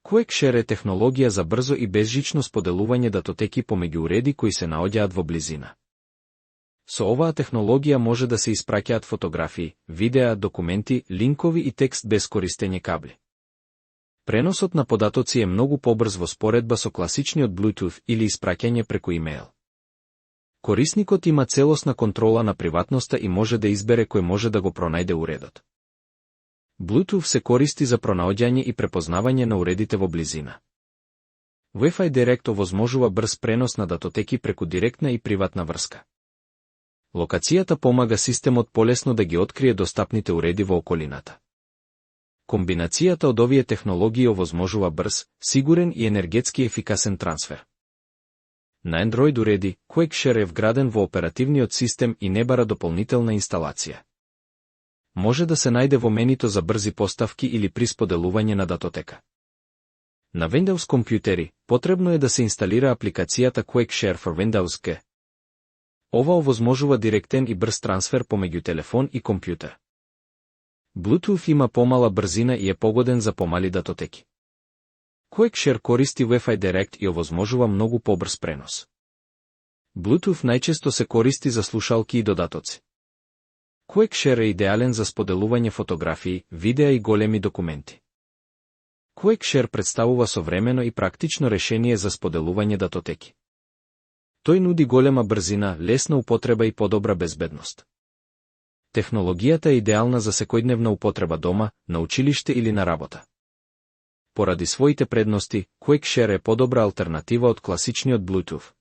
QuickShare е технологија за брзо и безжично споделување датотеки помеѓу уреди кои се наоѓаат во близина. Со оваа технологија може да се испраќаат фотографии, видеа, документи, линкови и текст без користење кабли. Преносот на податоци е многу побрз во споредба со класичниот Bluetooth или испраќање преку имејл. Корисникот има целосна контрола на приватноста и може да избере кој може да го пронајде уредот. Bluetooth се користи за пронаоѓање и препознавање на уредите во близина. Wi-Fi Direct овозможува брз пренос на датотеки преку директна и приватна врска. Локацијата помага системот полесно да ги открие достапните уреди во околината. Комбинацијата од овие технологии овозможува брз, сигурен и енергетски ефикасен трансфер. На Android уреди, QuickShare е вграден во оперативниот систем и не бара дополнителна инсталација. Може да се најде во менито за брзи поставки или при споделување на датотека. На Windows компјутери, потребно е да се инсталира апликацијата QuickShare for Windows G. Ова овозможува директен и брз трансфер помеѓу телефон и компјутер. Bluetooth има помала брзина и е погоден за помали датотеки. QuickShare користи Wi-Fi Direct и овозможува многу побрз пренос. Bluetooth најчесто се користи за слушалки и додатоци. QuickShare е идеален за споделување фотографии, видеа и големи документи. QuickShare представува современо и практично решение за споделување датотеки. Тој нуди голема брзина, лесна употреба и подобра безбедност. Технологијата е идеална за секојдневна употреба дома, на училиште или на работа. Поради своите предности, QuickShare е подобра алтернатива од класичниот Bluetooth.